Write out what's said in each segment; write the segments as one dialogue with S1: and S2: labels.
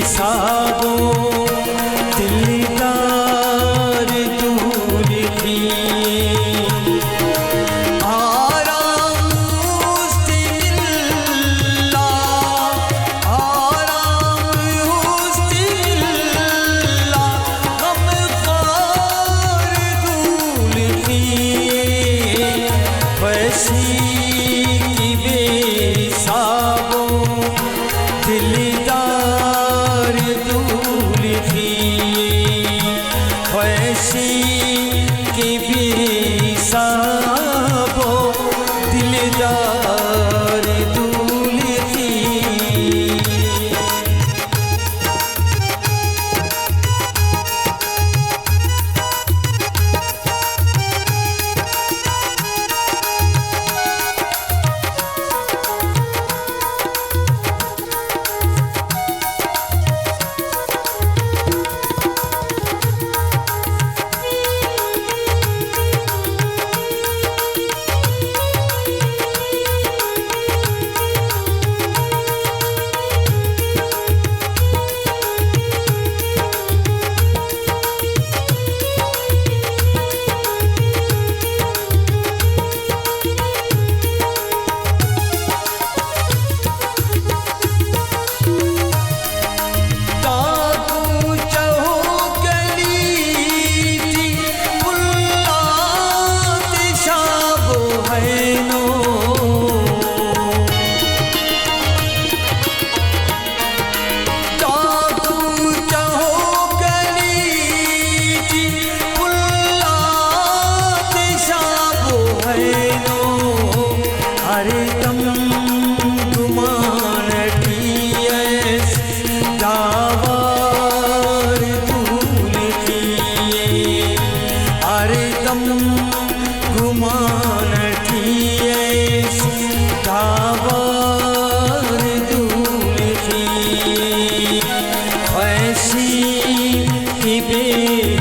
S1: हिसाबों दिलदार दूर किए। आराम उससे मिला, आराम उससे मिला, गमख्वार दूर किए। वैसी की बेहिसाबों दिलदार दूर किए। वैसी की बेहिसाबों दिलदार दूर किए।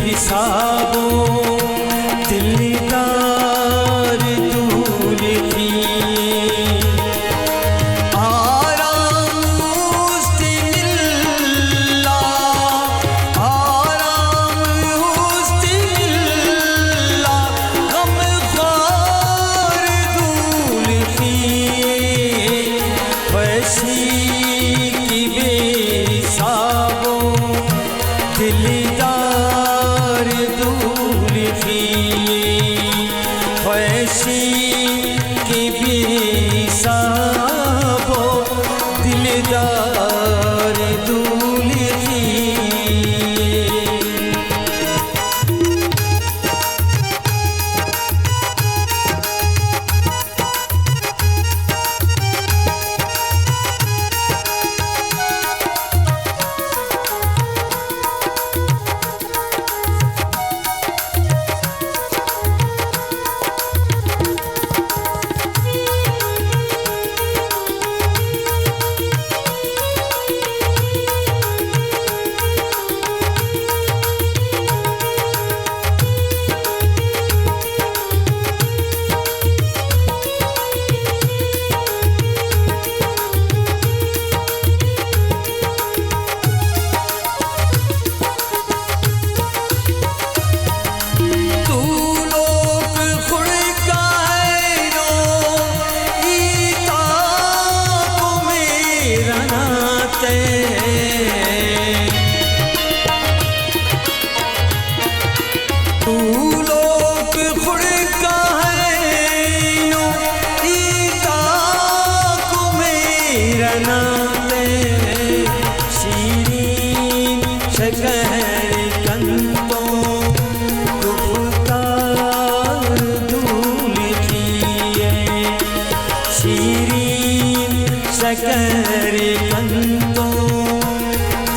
S1: बेहिसाबों दिलदार दूर किए। आराम उससे मिला, आराम उससे मिला, गमख्वार दूर किए। वैसी की बेहिसाबों दिलदार दूर किए। वैसी की बेहिसाबों दिलदार दूर किए। तू लोग खुड़ का है नो ईता को मेरा नाते। शीरीन शकर कंतों गुफ्तार दूर किए। शीरीन शकर कंतों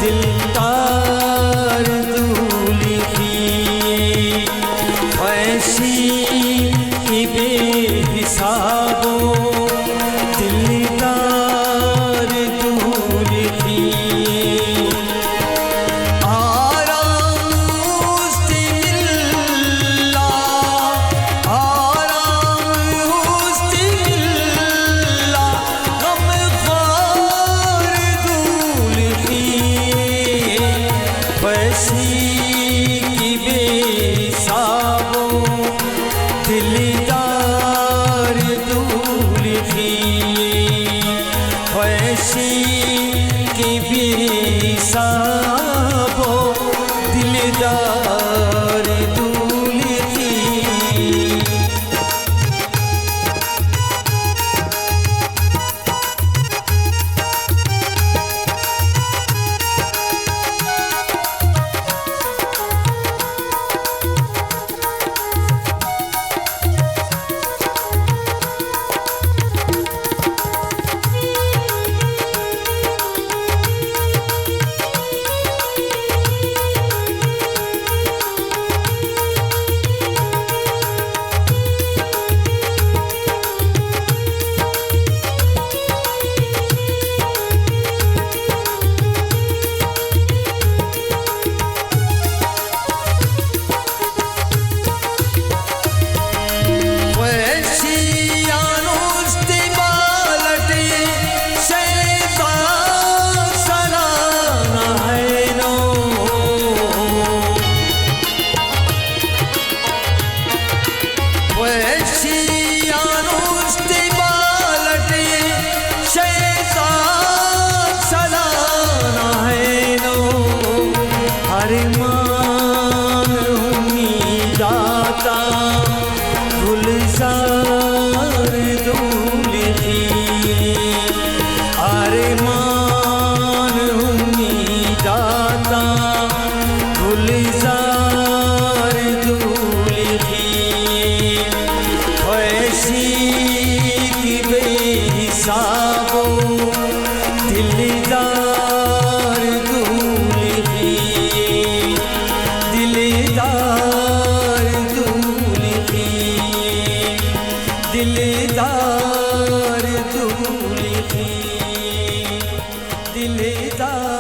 S1: दिलदार दूर किए। वैसी की बेहिसाबों दिलदार दूर किए। आराम फैसी की बेसाबो दिलदार दूल्ही फैसी की बेसाबो दिलदार दूल्ही गुलजार दूल्ही अरमान उम्मीदाता गुलजार दूल्ही फैसी की बेहिसाबो दिलदार दूल्ही दिलदार दिलदार दूल्ही दिलदार